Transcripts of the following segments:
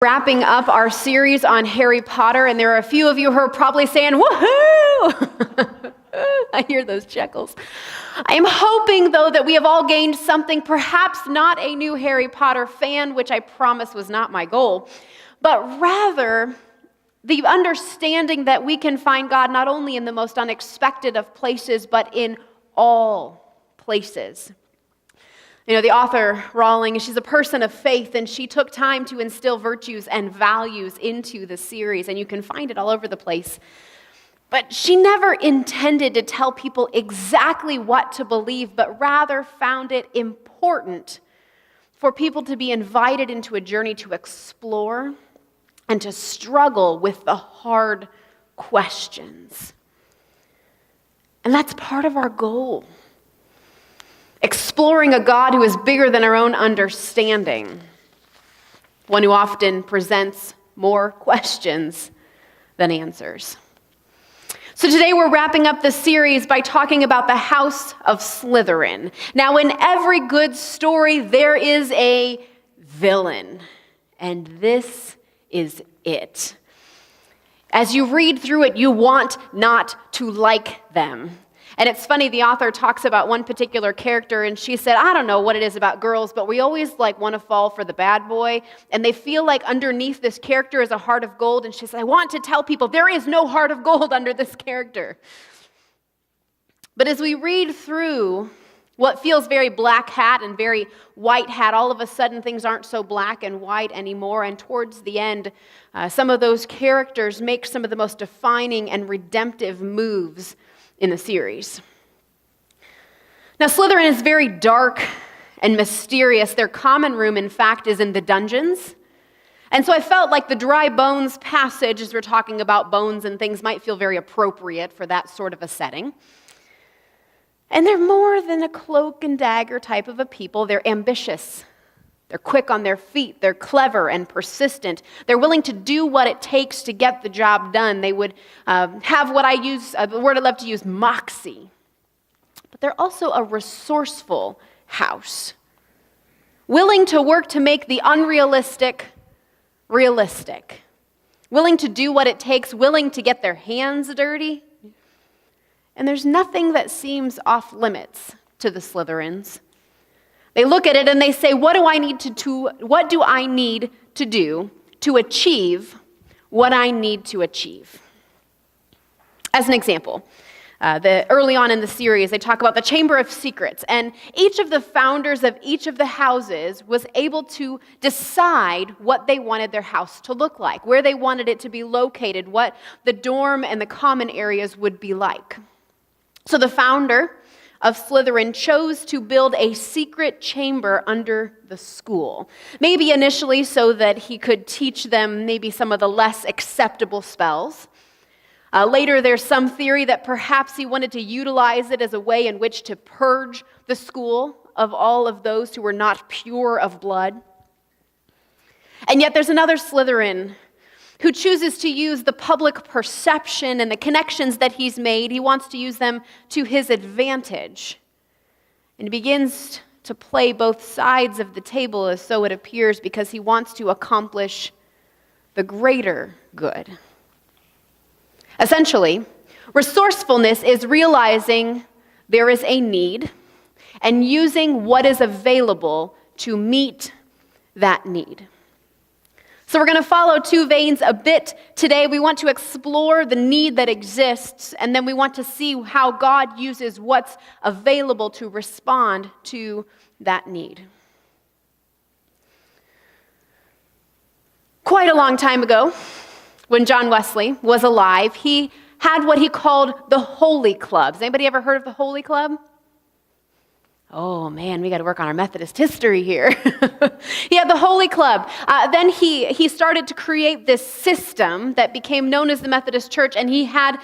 Wrapping up our series on Harry Potter, and there are a few of you who are probably saying, woohoo! I hear those chuckles. I am hoping, though, that we have all gained something, perhaps not a new Harry Potter fan, which I promise was not my goal, but rather the understanding that we can find God not only in the most unexpected of places, but in all places. You know, the author, Rowling, she's a person of faith, and she took time to instill virtues and values into the series, and you can find it all over the place. But she never intended to tell people exactly what to believe, but rather found it important for people to be invited into a journey to explore and to struggle with the hard questions. And that's part of our goal. Exploring a God who is bigger than our own understanding, one who often presents more questions than answers. So today we're wrapping up the series by talking about the House of Slytherin. Now, in every good story, there is a villain, and this is it. As you read through it, you want not to like them. And it's funny, the author talks about one particular character, and she said, I don't know what it is about girls, but we always want to fall for the bad boy, and they feel like underneath this character is a heart of gold, and she said, I want to tell people there is no heart of gold under this character. But as we read through what feels very black hat and very white hat, all of a sudden things aren't so black and white anymore, and towards the end, some of those characters make some of the most defining and redemptive moves in the series. Now, Slytherin is very dark and mysterious. Their common room, in fact, is in the dungeons. And so I felt like the dry bones passage, as we're talking about bones and things, might feel very appropriate for that sort of a setting. And they're more than a cloak and dagger type of a people. They're ambitious. They're quick on their feet. They're clever and persistent. They're willing to do what it takes to get the job done. They would have what I use, the word I love to use, moxie. But they're also a resourceful house, willing to work to make the unrealistic realistic, willing to do what it takes, willing to get their hands dirty. And there's nothing that seems off limits to the Slytherins. They look at it and they say, what do I need to do to achieve what I need to achieve? As an example, early on in the series, they talk about the Chamber of Secrets, and each of the founders of each of the houses was able to decide what they wanted their house to look like, where they wanted it to be located, what the dorm and the common areas would be like. So the founder of Slytherin chose to build a secret chamber under the school. Maybe initially so that he could teach them maybe some of the less acceptable spells. Later, there's some theory that perhaps he wanted to utilize it as a way in which to purge the school of all of those who were not pure of blood. And yet there's another Slytherin who chooses to use the public perception and the connections that he's made. He wants to use them to his advantage. And he begins to play both sides of the table, as so it appears, because he wants to accomplish the greater good. Essentially, resourcefulness is realizing there is a need and using what is available to meet that need. So we're going to follow two veins a bit today. We want to explore the need that exists, and then we want to see how God uses what's available to respond to that need. Quite a long time ago, when John Wesley was alive, he had what he called the Holy Club. Has anybody ever heard of the Holy Club? Oh man, we got to work on our Methodist history here. He had the Holy Club. Then he started to create this system that became known as the Methodist Church, and he had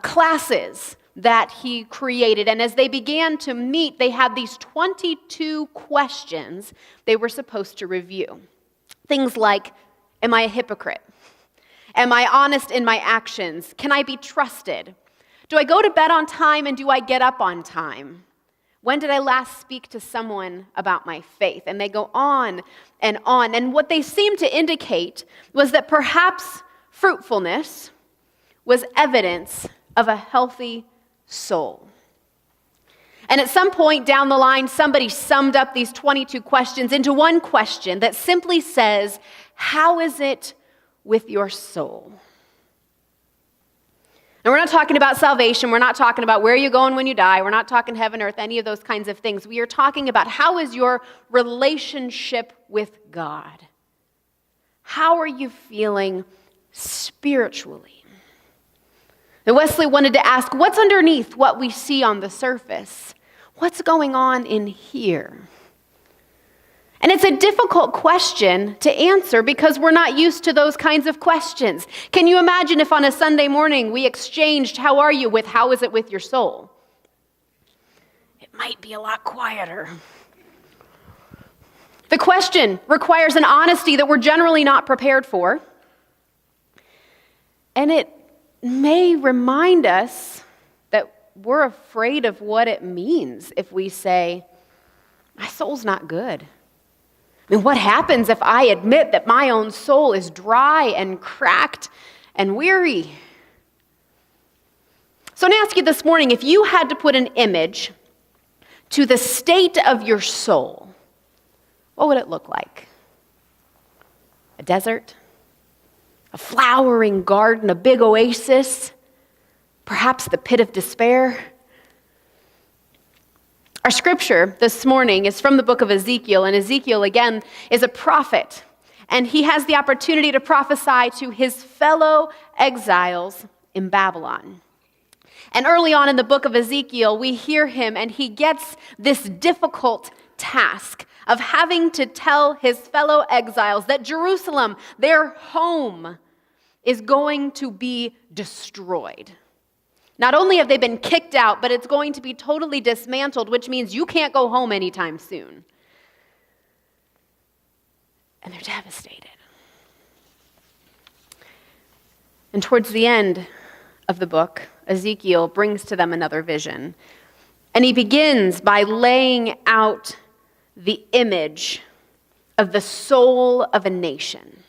classes that he created. And as they began to meet, they had these 22 questions they were supposed to review. Things like, am I a hypocrite? Am I honest in my actions? Can I be trusted? Do I go to bed on time and do I get up on time? When did I last speak to someone about my faith? And they go on and on. And what they seem to indicate was that perhaps fruitfulness was evidence of a healthy soul. And at some point down the line, somebody summed up these 22 questions into one question that simply says, how is it with your soul? And we're not talking about salvation. We're not talking about where you're going when you die. We're not talking heaven, earth, any of those kinds of things. We are talking about how is your relationship with God? How are you feeling spiritually? And Wesley wanted to ask, what's underneath what we see on the surface? What's going on in here? And it's a difficult question to answer because we're not used to those kinds of questions. Can you imagine if on a Sunday morning we exchanged, how are you, with how is it with your soul? It might be a lot quieter. The question requires an honesty that we're generally not prepared for. And it may remind us that we're afraid of what it means if we say, my soul's not good. I mean, what happens if I admit that my own soul is dry and cracked and weary? So I'm going to ask you this morning, if you had to put an image to the state of your soul, what would it look like? A desert? A flowering garden? A big oasis? Perhaps the pit of despair? Our scripture this morning is from the book of Ezekiel, and Ezekiel, again, is a prophet, and he has the opportunity to prophesy to his fellow exiles in Babylon. And early on in the book of Ezekiel, we hear him, and he gets this difficult task of having to tell his fellow exiles that Jerusalem, their home, is going to be destroyed. Not only have they been kicked out, but it's going to be totally dismantled, which means you can't go home anytime soon. And they're devastated. And towards the end of the book, Ezekiel brings to them another vision. And he begins by laying out the image of the soul of a nation.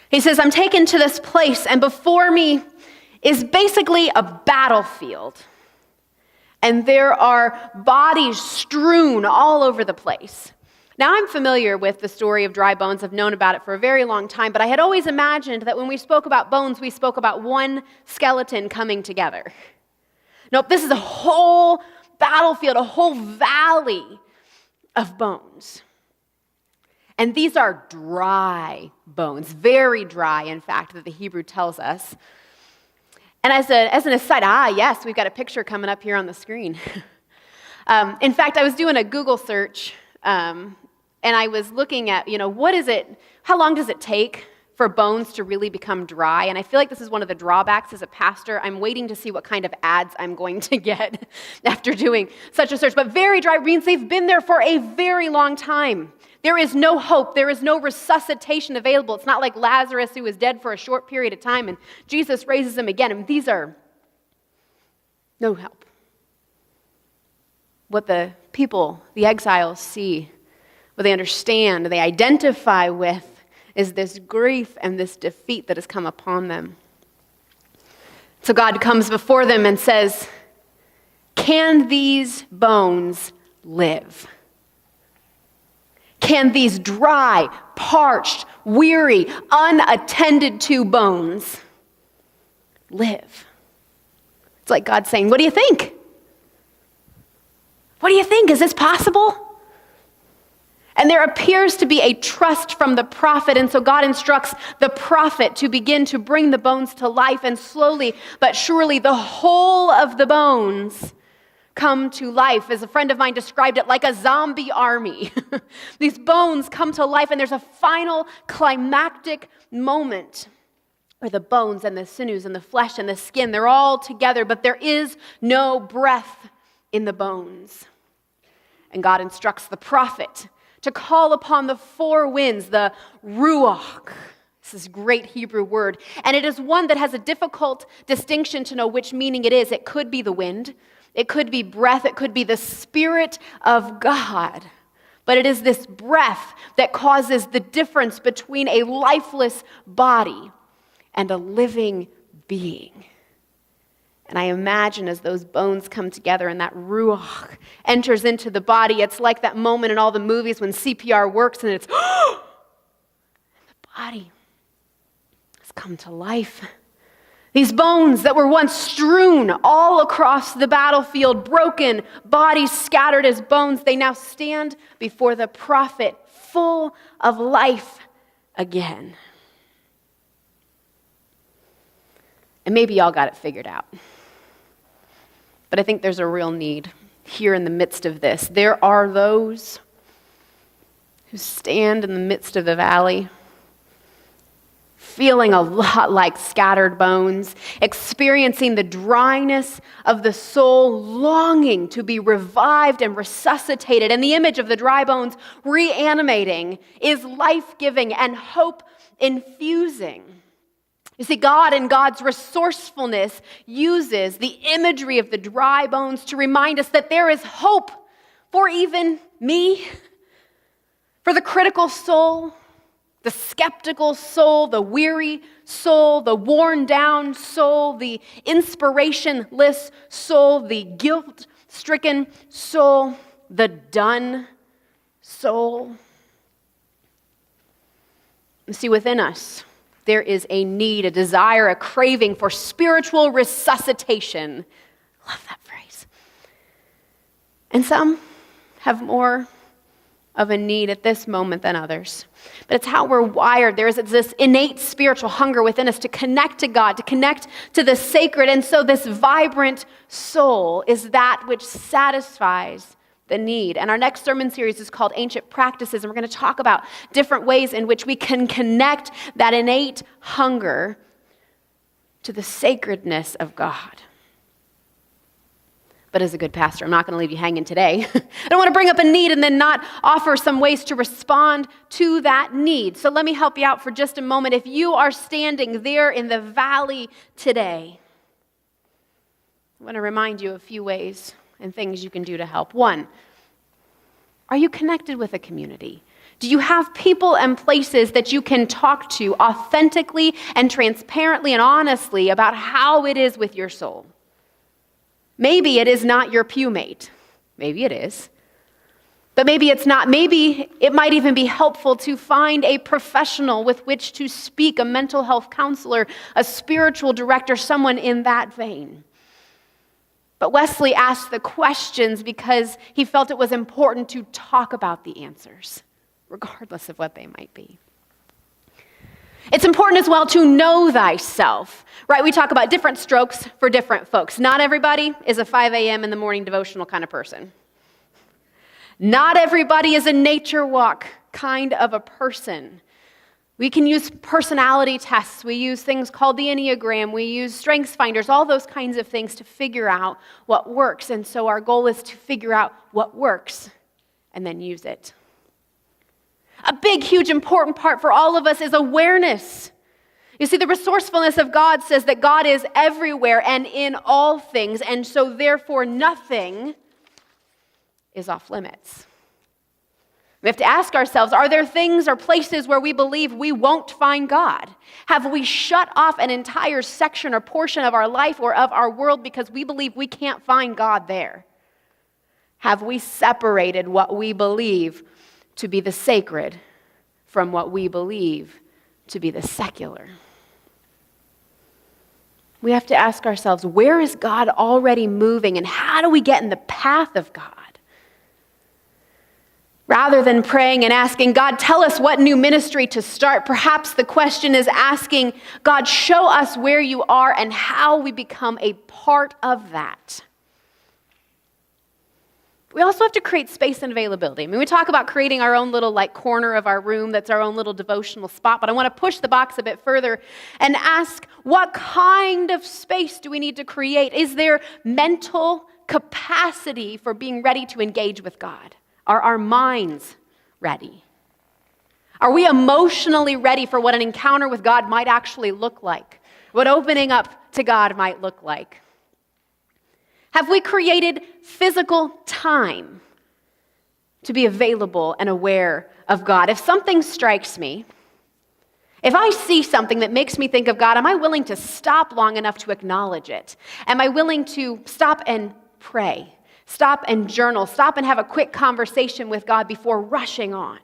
He says, I'm taken to this place, and before me is basically a battlefield. And there are bodies strewn all over the place. Now, I'm familiar with the story of dry bones. I've known about it for a very long time, but I had always imagined that when we spoke about bones, we spoke about one skeleton coming together. Nope, this is a whole battlefield, a whole valley of bones. And these are dry bones, very dry, in fact, that the Hebrew tells us. And as an aside, yes, we've got a picture coming up here on the screen. In fact, I was doing a Google search, and I was looking at, how long does it take for bones to really become dry? And I feel like this is one of the drawbacks as a pastor. I'm waiting to see what kind of ads I'm going to get after doing such a search. But very dry means they've been there for a very long time. There is no hope. There is no resuscitation available. It's not like Lazarus, who was dead for a short period of time, and Jesus raises him again. And these are no help. What the people, the exiles, see, what they understand, they identify with, is this grief and this defeat that has come upon them. So God comes before them and says, can these bones live? Can these dry, parched, weary, unattended to bones live? It's like God saying, what do you think? What do you think? Is this possible? And there appears to be a trust from the prophet, and so God instructs the prophet to begin to bring the bones to life, and slowly but surely the whole of the bones come to life. As a friend of mine described it, like a zombie army. These bones come to life, and there's a final climactic moment where the bones and the sinews and the flesh and the skin, they're all together, but there is no breath in the bones. And God instructs the prophet to call upon the four winds, the ruach. This is a great Hebrew word. And it is one that has a difficult distinction to know which meaning it is. It could be the wind. It could be breath. It could be the Spirit of God. But it is this breath that causes the difference between a lifeless body and a living being. And I imagine as those bones come together and that ruach enters into the body, it's like that moment in all the movies when CPR works and it's, the body has come to life. These bones that were once strewn all across the battlefield, broken, bodies scattered as bones, they now stand before the prophet full of life again. And maybe y'all got it figured out. But I think there's a real need here in the midst of this. There are those who stand in the midst of the valley, feeling a lot like scattered bones, experiencing the dryness of the soul, longing to be revived and resuscitated. And the image of the dry bones reanimating is life-giving and hope-infusing. You see, God in God's resourcefulness uses the imagery of the dry bones to remind us that there is hope for even me, for the critical soul, the skeptical soul, the weary soul, the worn down soul, the inspirationless soul, the guilt-stricken soul, the done soul. You see, within us, there is a need, a desire, a craving for spiritual resuscitation. Love that phrase. And some have more of a need at this moment than others. But it's how we're wired. There is this innate spiritual hunger within us to connect to God, to connect to the sacred. And so this vibrant soul is that which satisfies the need. And our next sermon series is called Ancient Practices, and we're going to talk about different ways in which we can connect that innate hunger to the sacredness of God. But as a good pastor, I'm not going to leave you hanging today. I don't want to bring up a need and then not offer some ways to respond to that need. So let me help you out for just a moment. If you are standing there in the valley today, I want to remind you of a few ways and things you can do to help. One, are you connected with a community? Do you have people and places that you can talk to authentically and transparently and honestly about how it is with your soul? Maybe it is not your pew mate. Maybe it is. But maybe it's not. Maybe it might even be helpful to find a professional with which to speak, a mental health counselor, a spiritual director, someone in that vein. But Wesley asked the questions because he felt it was important to talk about the answers, regardless of what they might be. It's important as well to know thyself, right? We talk about different strokes for different folks. Not everybody is a 5 a.m. in the morning devotional kind of person. Not everybody is a nature walk kind of a person. We can use personality tests. We use things called the Enneagram. We use strengths finders, all those kinds of things to figure out what works. And so our goal is to figure out what works and then use it. A big, huge, important part for all of us is awareness. You see, the resourcefulness of God says that God is everywhere and in all things, and so therefore nothing is off limits. We have to ask ourselves, are there things or places where we believe we won't find God? Have we shut off an entire section or portion of our life or of our world because we believe we can't find God there? Have we separated what we believe to be the sacred from what we believe to be the secular? We have to ask ourselves, where is God already moving and how do we get in the path of God? Rather than praying and asking, God, tell us what new ministry to start, perhaps the question is asking, God, show us where you are and how we become a part of that. We also have to create space and availability. I mean, we talk about creating our own little corner of our room that's our own little devotional spot, but I want to push the box a bit further and ask, what kind of space do we need to create? Is there mental capacity for being ready to engage with God? Are our minds ready? Are we emotionally ready for what an encounter with God might actually look like? What opening up to God might look like? Have we created physical time to be available and aware of God? If something strikes me, if I see something that makes me think of God, am I willing to stop long enough to acknowledge it? Am I willing to stop and pray, stop and journal, stop and have a quick conversation with God before rushing on?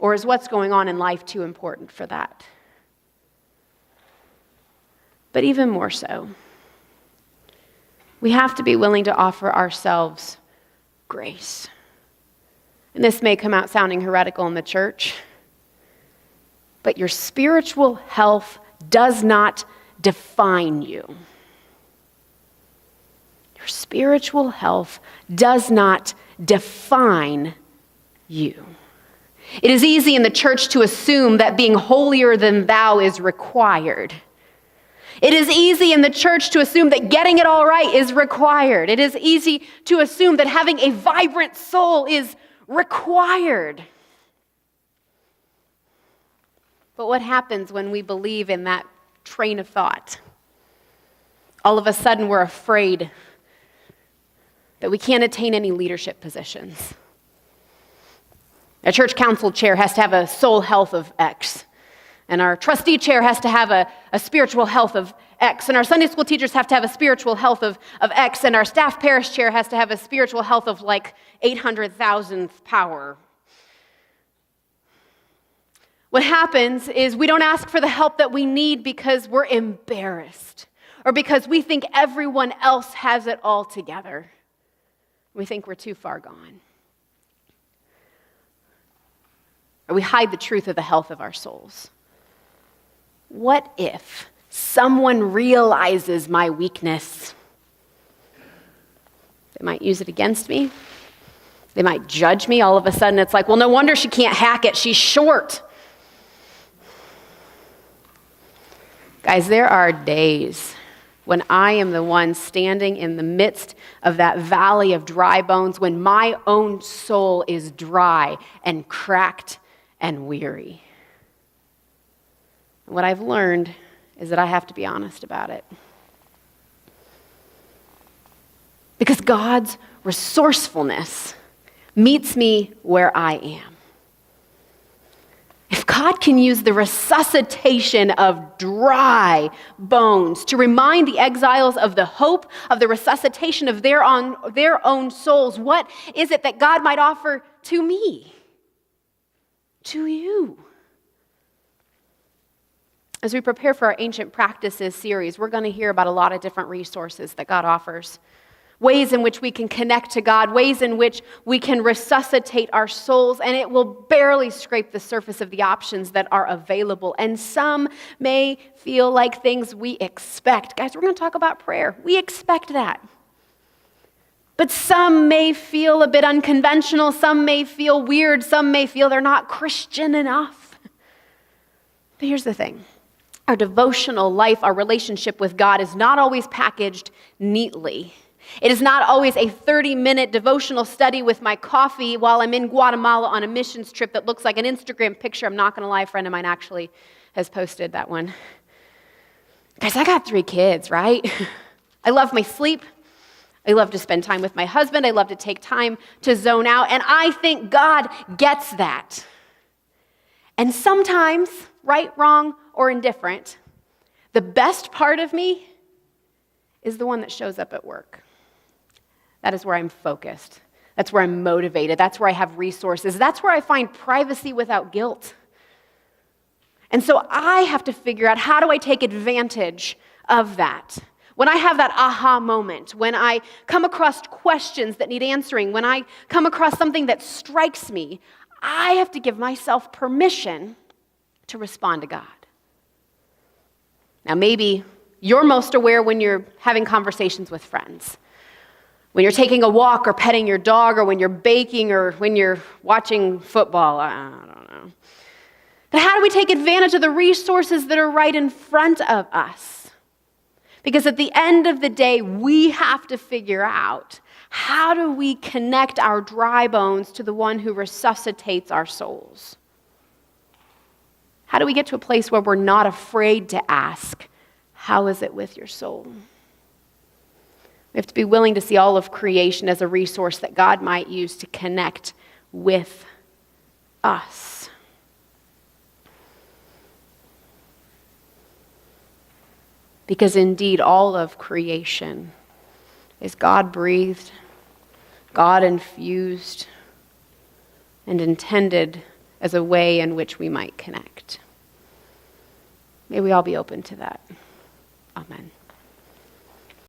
Or is what's going on in life too important for that? But even more so, we have to be willing to offer ourselves grace. And this may come out sounding heretical in the church, but your spiritual health does not define you. Your spiritual health does not define you. It is easy in the church to assume that being holier than thou is required. It is easy in the church to assume that getting it all right is required. It is easy to assume that having a vibrant soul is required. But what happens when we believe in that train of thought? All of a sudden, we're afraid that we can't attain any leadership positions. A church council chair has to have a soul health of X. And our trustee chair has to have a spiritual health of X. And our Sunday school teachers have to have a spiritual health of X. And our staff parish chair has to have a spiritual health of like 800,000th power. What happens is we don't ask for the help that we need because we're embarrassed or because we think everyone else has it all together. We think we're too far gone. Or we hide the truth of the health of our souls. What if someone realizes my weakness? They might use it against me. They might judge me. All of a sudden it's like, well, no wonder she can't hack it. She's short. Guys, there are days when I am the one standing in the midst of that valley of dry bones, when my own soul is dry and cracked and weary. And what I've learned is that I have to be honest about it. Because God's resourcefulness meets me where I am. If God can use the resuscitation of dry bones to remind the exiles of the hope of the resuscitation of their own souls, what is it that God might offer to me, to you? As we prepare for our Ancient Practices series, we're going to hear about a lot of different resources that God offers. Ways in which we can connect to God, ways in which we can resuscitate our souls, and it will barely scrape the surface of the options that are available. And some may feel like things we expect. Guys, we're going to talk about prayer. We expect that. But some may feel a bit unconventional, some may feel weird, some may feel they're not Christian enough. But here's the thing. Our devotional life, our relationship with God is not always packaged neatly. It is not always a 30-minute devotional study with my coffee while I'm in Guatemala on a missions trip that looks like an Instagram picture. I'm not going to lie, a friend of mine actually has posted that one. Guys, I got 3 kids, right? I love my sleep. I love to spend time with my husband. I love to take time to zone out. And I think God gets that. And sometimes, right, wrong, or indifferent, the best part of me is the one that shows up at work. That is where I'm focused. That's where I'm motivated. That's where I have resources. That's where I find privacy without guilt. And so I have to figure out, how do I take advantage of that? When I have that aha moment, when I come across questions that need answering, when I come across something that strikes me, I have to give myself permission to respond to God. Now, maybe you're most aware when you're having conversations with friends, when you're taking a walk or petting your dog, or when you're baking, or when you're watching football. I don't know. But how do we take advantage of the resources that are right in front of us? Because at the end of the day, we have to figure out, how do we connect our dry bones to the one who resuscitates our souls? How do we get to a place where we're not afraid to ask, how is it with your soul? We have to be willing to see all of creation as a resource that God might use to connect with us. Because indeed, all of creation is God-breathed, God-infused, and intended as a way in which we might connect. May we all be open to that. Amen.